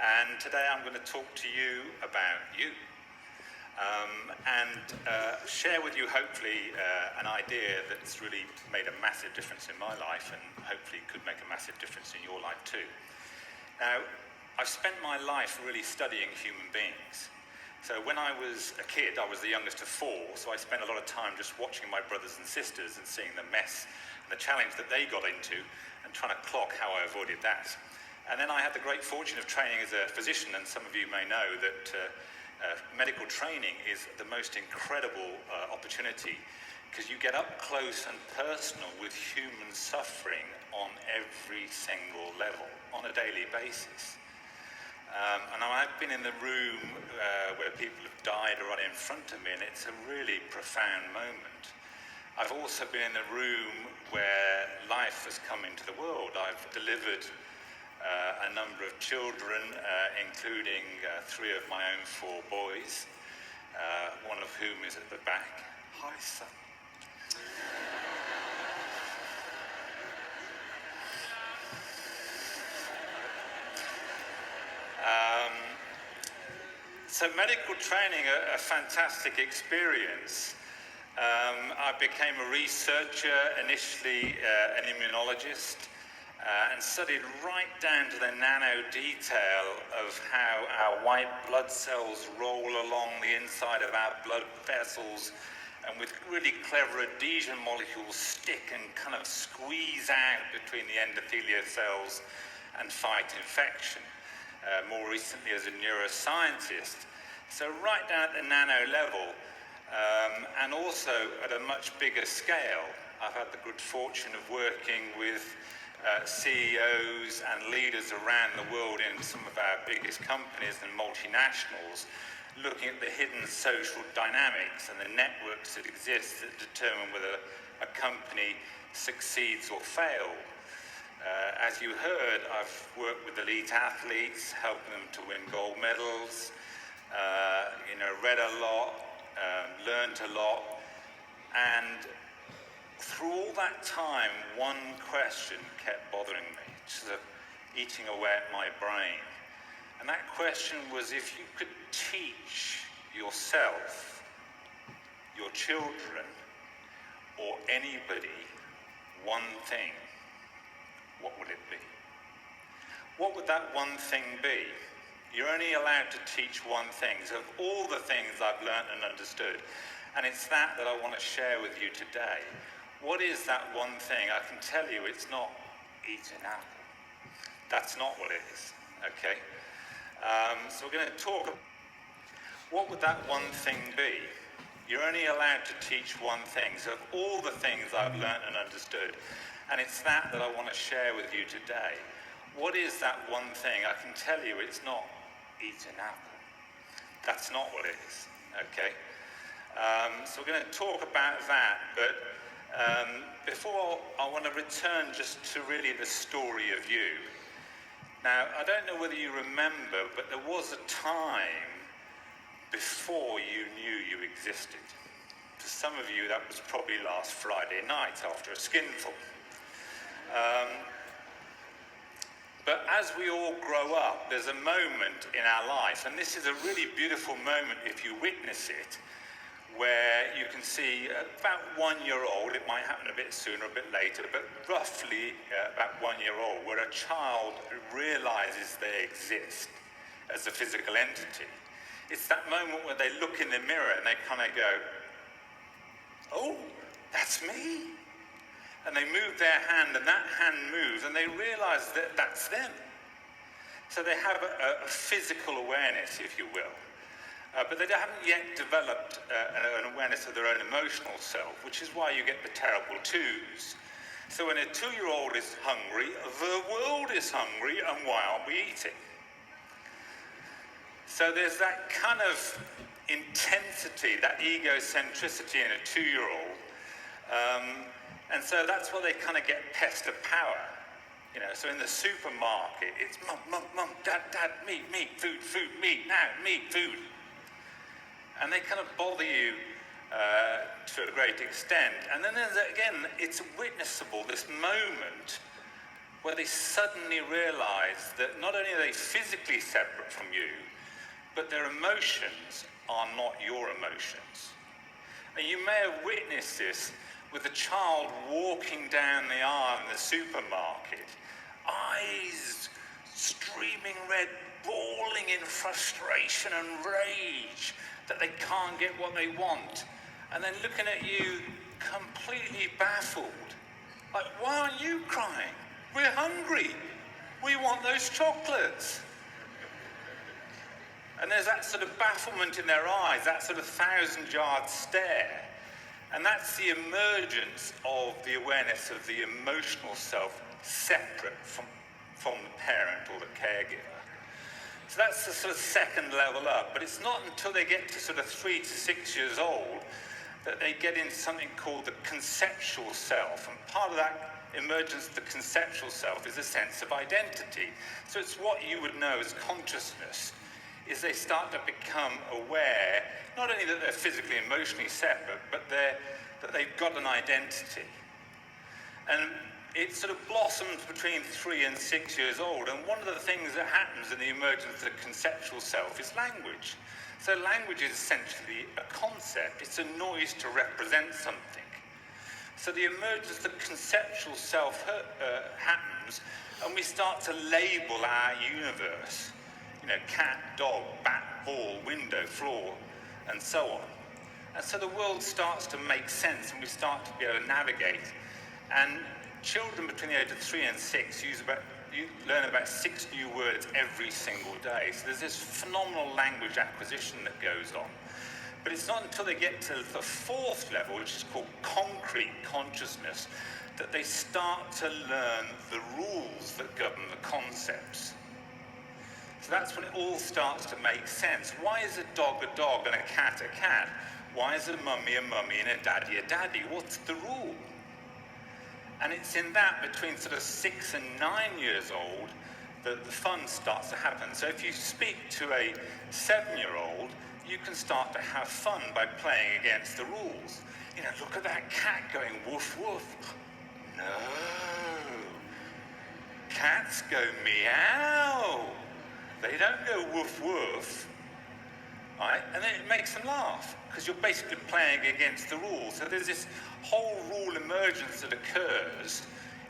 And today I'm going to talk to you about you and share with you hopefully an idea that's really made a massive difference in my life and hopefully could make a massive difference in your life too. Now, I've spent my life really studying human beings. So when I was a kid, I was the youngest of four, so I spent a lot of time just watching my brothers and sisters and seeing the mess and the challenge that they got into and trying to clock how I avoided that. And then I had the great fortune of training as a physician, and some of you may know that medical training is the most incredible opportunity because you get up close and personal with human suffering on every single level, on a daily basis. And I've been in the room where people have died right in front of me, and it's a really profound moment. I've also been in the room where life has come into the world. I've delivered a number of children, including 3 of my own 4 boys, one of whom is at the back. Hi, son. So medical training, a fantastic experience. I became a researcher, initially an immunologist, and studied right down to the nano detail of how our white blood cells roll along the inside of our blood vessels, and with really clever adhesion molecules stick and kind of squeeze out between the endothelial cells and fight infection. More recently as a neuroscientist. So right down at the nano level, and also at a much bigger scale. I've had the good fortune of working with CEOs and leaders around the world in some of our biggest companies and multinationals, looking at the hidden social dynamics and the networks that exist that determine whether a company succeeds or fails. As you heard, I've worked with elite athletes, helping them to win gold medals, read a lot, learned a lot, and through all that time, one question kept bothering me, sort of eating away at my brain. And that question was, if you could teach yourself, your children, or anybody one thing, what would it be? What would that one thing be? You're only allowed to teach one thing. So of all the things I've learned and understood, and it's that I want to share with you today. What is that one thing? I can tell you it's not eat an apple. That's not what it is, okay? So we're going to talk. What would that one thing be? You're only allowed to teach one thing. So of all the things I've learned and understood, and it's that I want to share with you today. What is that one thing? I can tell you it's not eat an apple. That's not what it is, okay? So we're going to talk about that, but before I want to return just to really the story of you. Now, I don't know whether you remember, but there was a time before you knew you existed. For some of you, that was probably last Friday night after a skinful. But as we all grow up, there's a moment in our life, and this is a really beautiful moment if you witness it, where you can see about 1 year old, it might happen a bit sooner, a bit later, but roughly about 1 year old, where a child realizes they exist as a physical entity. It's that moment where they look in the mirror and they kind of go, oh, that's me. And they move their hand, and that hand moves, and they realize that that's them. So they have a physical awareness, if you will. But they haven't yet developed an awareness of their own emotional self, which is why you get the terrible twos. So when a 2-year-old is hungry, the world is hungry, and why aren't we eating? So there's that kind of intensity, that egocentricity in a 2-year-old. And so that's why they kind of get pest of power. So in the supermarket, it's mum, mum, mum, dad, dad, meat, meat, food, food, meat, now, meat, food. And they kind of bother you to a great extent. And then there's, again, it's witnessable, this moment where they suddenly realize that not only are they physically separate from you, but their emotions are not your emotions. And you may have witnessed this with a child walking down the aisle in the supermarket, eyes streaming red, bawling in frustration and rage that they can't get what they want, and then looking at you completely baffled. Like, why aren't you crying? We're hungry. We want those chocolates. And there's that sort of bafflement in their eyes, that sort of thousand-yard stare. And that's the emergence of the awareness of the emotional self separate from the parent or the caregiver. So that's the sort of second level up. But it's not until they get to sort of 3 to 6 years old that they get into something called the conceptual self. And part of that emergence of the conceptual self is a sense of identity. So it's what you would know as consciousness, is they start to become aware, not only that they're physically, emotionally separate, but that they've got an identity. And it sort of blossoms between 3 and 6 years old. And one of the things that happens in the emergence of the conceptual self is language. So language is essentially a concept. It's a noise to represent something. So the emergence of the conceptual self happens, and we start to label our universe. You know, cat, dog, bat, ball, window, floor, and so on. And so the world starts to make sense, and we start to be able to navigate. And children between the age of 3 and 6 learn about 6 new words every single day. So there's this phenomenal language acquisition that goes on. But it's not until they get to the 4th level, which is called concrete consciousness, that they start to learn the rules that govern the concepts. So that's when it all starts to make sense. Why is a dog and a cat a cat? Why is a mummy and a daddy? What's the rule? And it's in that between sort of 6 and 9 years old that the fun starts to happen. So if you speak to a 7-year-old, you can start to have fun by playing against the rules. You know, look at that cat going woof woof. No. Cats go meow. They don't go woof woof. Right? And then it makes them laugh, because you're basically playing against the rules. So there's this whole rule emergence that occurs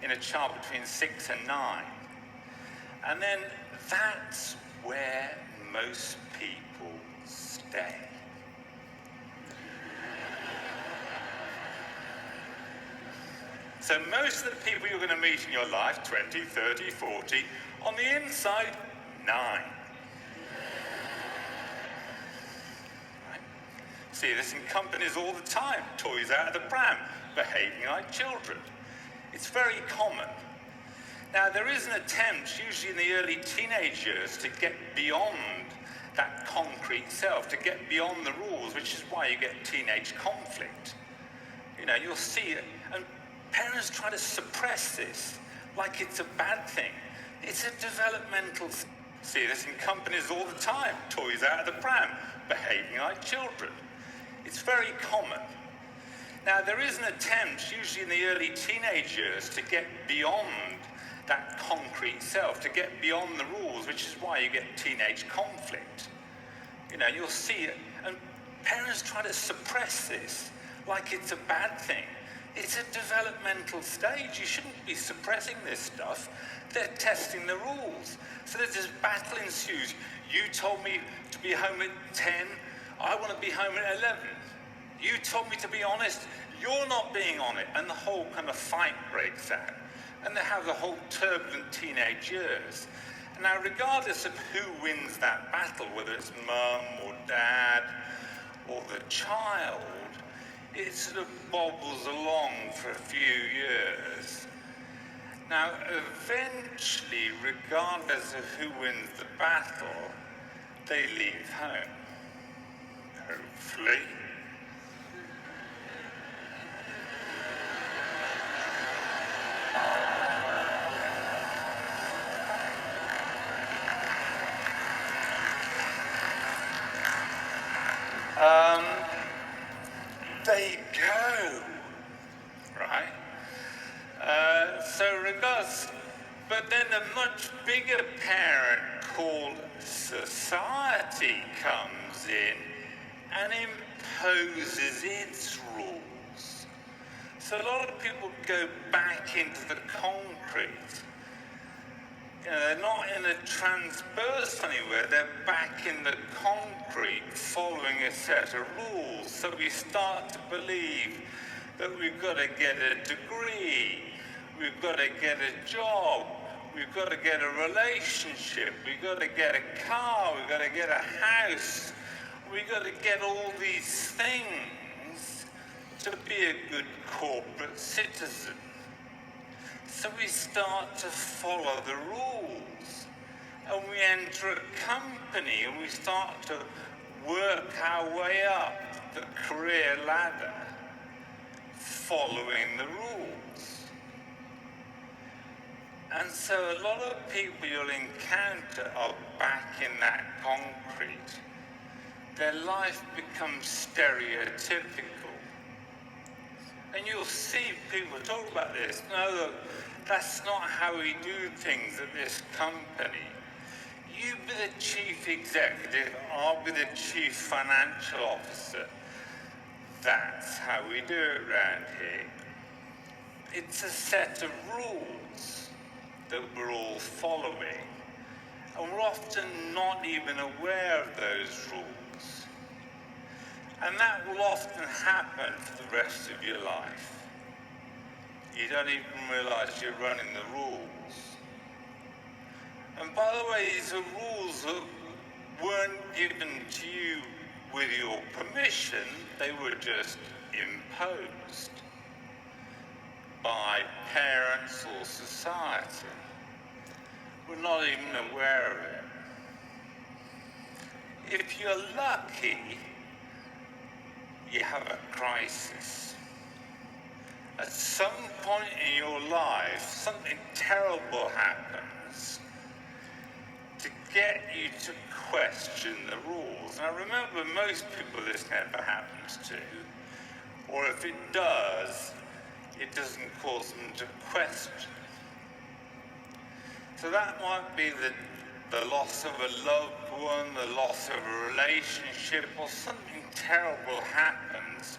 in a child between 6 and 9. And then that's where most people stay. So most of the people you're going to meet in your life, 20, 30, 40, on the inside, 9. See this in companies all the time. Toys out of the pram, behaving like children. It's very common. Now, there is an attempt, usually in the early teenage years, to get beyond that concrete self, to get beyond the rules, which is why you get teenage conflict. You know, you'll see it, and parents try to suppress this like it's a bad thing. It's a developmental. See this in companies all the time. Toys out of the pram, behaving like children. It's very common. Now, there is an attempt, usually in the early teenage years, to get beyond that concrete self, to get beyond the rules, which is why you get teenage conflict. You know, you'll see it, and parents try to suppress this like it's a bad thing. It's a developmental stage. You shouldn't be suppressing this stuff. They're testing the rules. So there's this battle ensues. You told me to be home at 10. I want to be home at 11. You told me to be honest. You're not being on it. And the whole kind of fight breaks out. And they have the whole turbulent teenage years. Now, regardless of who wins that battle, whether it's mum or dad or the child, it sort of bobbles along for a few years. Now, eventually, regardless of who wins the battle, they leave home. Hopefully. They go, right? So regardless, society comes in and imposes its rules. So a lot of people go back into the concrete. You know, they're not in a transverse anywhere, they're back in the concrete following a set of rules. So we start to believe that we've got to get a degree, we've got to get a job, we've got to get a relationship, we've got to get a car, we've got to get a house, we've got to get all these things to be a good corporate citizen. So we start to follow the rules, and we enter a company and we start to work our way up the career ladder, following the rules. And so a lot of people you'll encounter are back in that concrete. Their life becomes stereotypical. And you'll see people talk about this. No, look, that's not how we do things at this company. You be the chief executive, I'll be the chief financial officer. That's how we do it around here. It's a set of rules that we're all following. And we're often not even aware of those rules. And that will often happen for the rest of your life. You don't even realize you're running the rules. And by the way, these are rules that weren't given to you with your permission, they were just imposed by parents or society. We're not even aware of it. If you're lucky, you have a crisis. At some point in your life, something terrible happens to get you to question the rules. Now remember, most people this never happens to, or if it does, it doesn't cause them to question. So that might be the loss of a loved one, the loss of a relationship, or something terrible happens,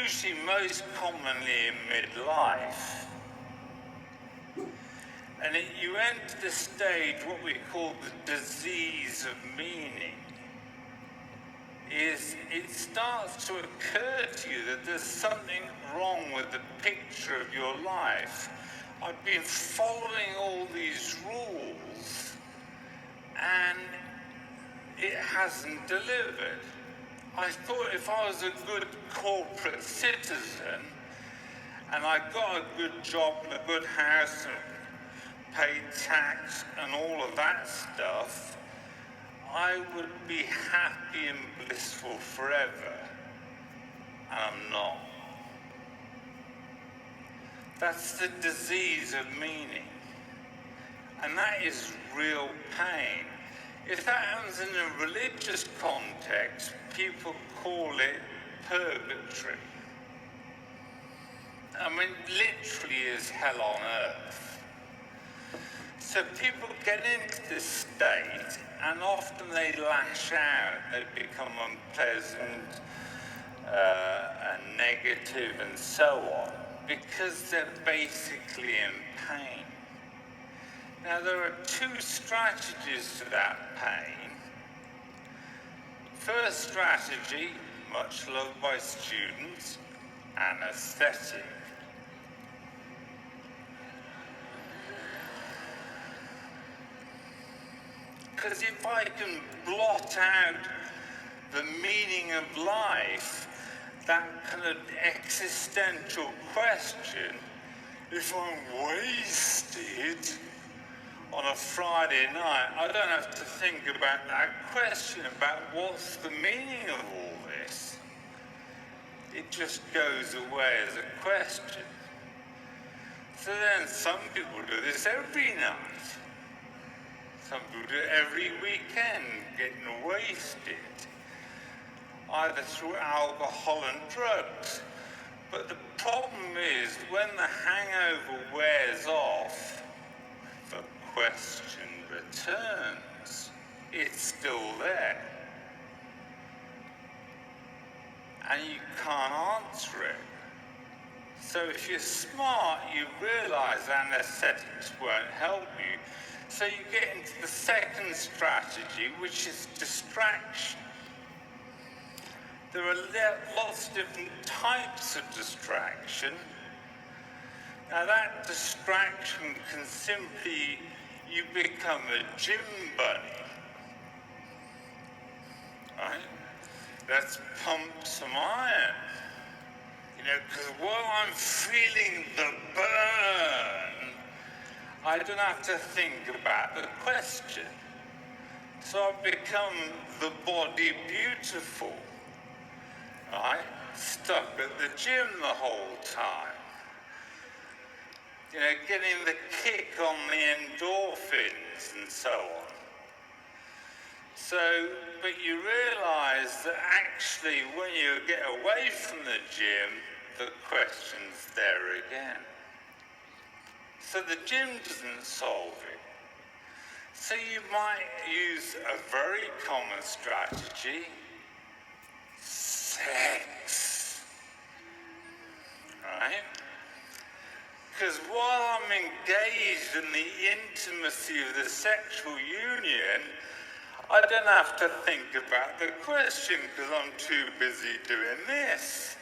usually most commonly in midlife. And you enter the stage, what we call the disease of meaning, is it starts to occur to you that there's something wrong with the picture of your life. I've been following all these rules, and it hasn't delivered. I thought if I was a good corporate citizen, and I got a good job and a good house and paid tax and all of that stuff, I would be happy and blissful forever. And I'm not. That's the disease of meaning. And that is real pain. If that happens in a religious context, people call it purgatory. I mean, literally is hell on earth. So people get into this state, and often they lash out, they become unpleasant and negative and so on, because they're basically in pain. Now, there are two strategies to that pain. First strategy, much loved by students, anesthetic. Because if I can blot out the meaning of life, that kind of existential question, if I'm wasted on a Friday night, I don't have to think about that question about what's the meaning of all this. It just goes away as a question. So then some people do this every night. Some people do it every weekend, getting wasted, either through alcohol and drugs. But the problem is, when the hangover wears off, the question returns. it's still there. And you can't answer it. So if you're smart, you realize anesthetics won't help you. So you get into the second strategy, which is distraction. There are lots of different types of distraction. Now that distraction can simply, you become a gym bunny, right? Let's pump some iron. You know, because while I'm feeling the burn, I don't have to think about the question. So I've become the body beautiful, right? Stuck at the gym the whole time. You know, getting the kick on the endorphins and so on. So, but you realize that actually when you get away from the gym, the question's there again. So the gym doesn't solve it. So you might use a very common strategy, sex, right? Because while I'm engaged in the intimacy of the sexual union, I don't have to think about the question because I'm too busy doing this.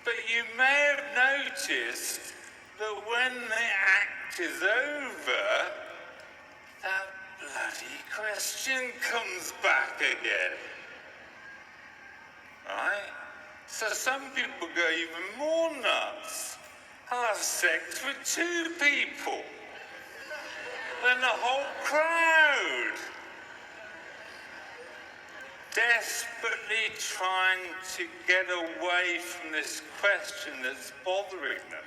But you may have noticed that when the act is over, that bloody question comes back again. Right? So some people go even more nuts. I'll have sex with 2 people. Then the whole crowd. Desperately trying to get away from this question that's bothering them.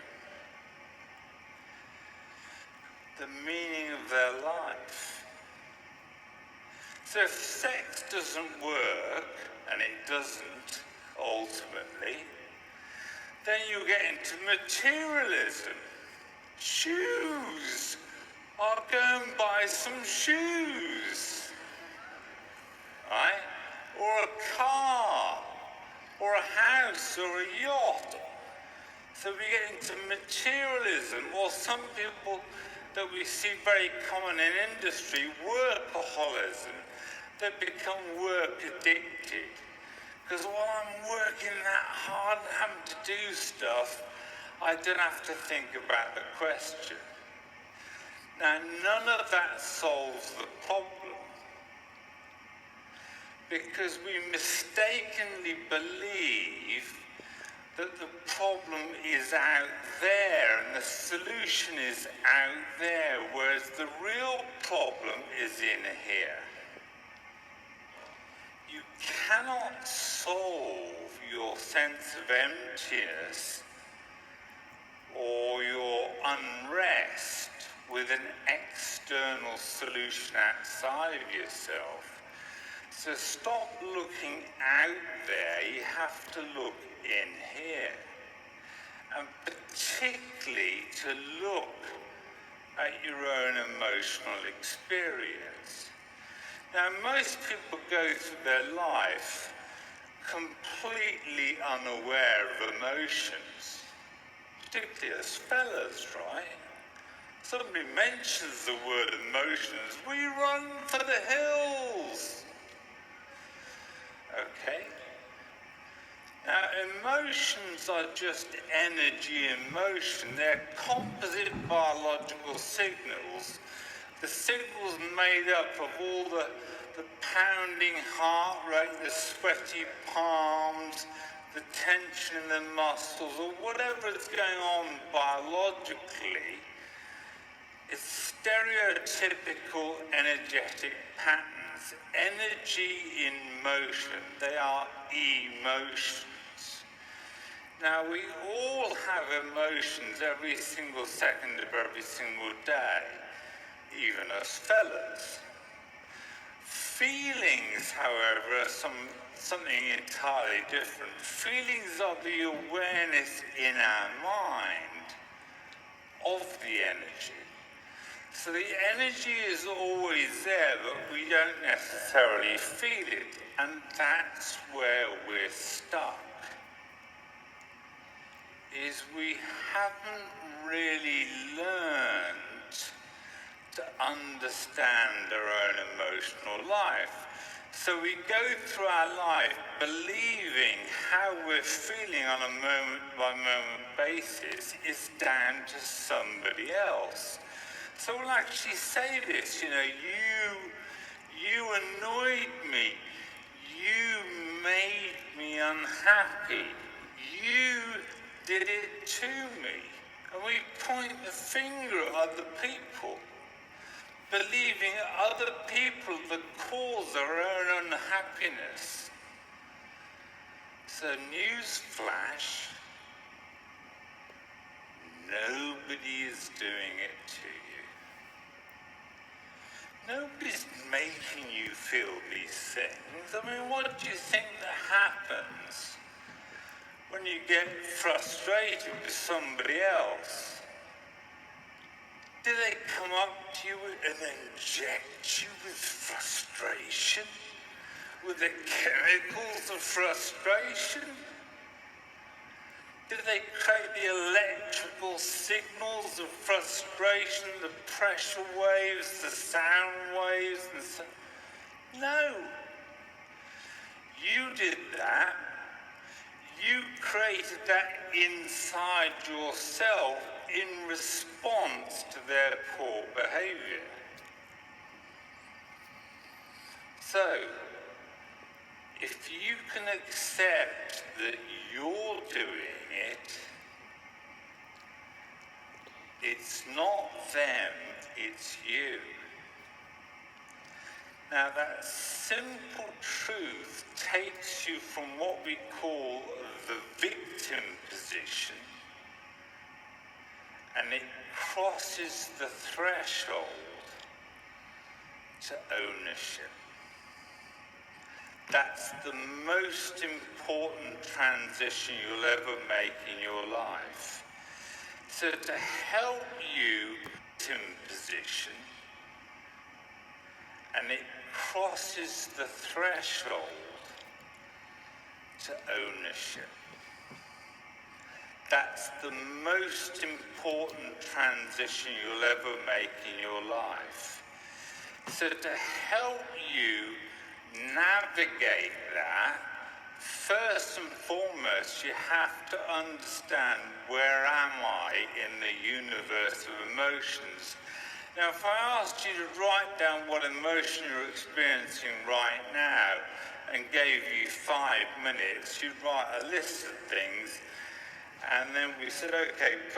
The meaning of their life. So if sex doesn't work, and it doesn't ultimately, then you get into materialism. Shoes. I'll go and buy some shoes. Right? Or a car, or a house, or a yacht. So we get into materialism, or some people that we see very common in industry, workaholism. They become work addicted. Because while I'm working that hard and having to do stuff, I don't have to think about the question. Now, none of that solves the problem. Because we mistakenly believe that the problem is out there and the solution is out there, whereas the real problem is in here. You cannot solve your sense of emptiness or your unrest with an external solution outside of yourself. So stop looking out there, you have to look in here. And particularly to look at your own emotional experience. Now, most people go through their life completely unaware of emotions, particularly as fellas, right? Somebody mentions the word emotions, we run for the hills. Okay? Now, emotions are just energy in motion. They're composite biological signals. The signals made up of all the pounding heart rate, the sweaty palms, the tension in the muscles, or whatever is going on biologically. It's stereotypical energetic patterns. Energy in motion. They are emotions. Now, we all have emotions every single second of every single day, even as fellas. Feelings, however, are something entirely different. Feelings are the awareness in our mind of the energy. So the energy is always there, but we don't necessarily feel it, and that's where we're stuck. Is we haven't really learned to understand our own emotional life. So we go through our life believing how we're feeling on a moment-by-moment basis is down to somebody else. So we'll actually say this, you annoyed me, you made me unhappy, you did it to me. And we point the finger at other people, believing other people the cause of our own unhappiness. So newsflash, nobody is doing it to you. Nobody's making you feel these things. I mean, what do you think that happens when you get frustrated with somebody else? Do they come up to you and inject you with frustration? With the chemicals of frustration? Do they create the electrical signals of frustration, the pressure waves, the sound waves, and so? No. You did that. You created that inside yourself in response to their poor behavior. So, if you can accept that you're doing it, it's not them, it's you. Now that simple truth takes you from what we call the victim position, and it crosses the threshold to ownership. That's the most important transition you'll ever make in your life. So to help you in position, and it crosses the threshold to ownership. That's the most important transition you'll ever make in your life. So to help you navigate that, first and foremost, you have to understand, where am I in the universe of emotions? Now, if I asked you to write down what emotion you're experiencing right now and gave you 5 minutes, you'd write a list of things, and then we said, okay,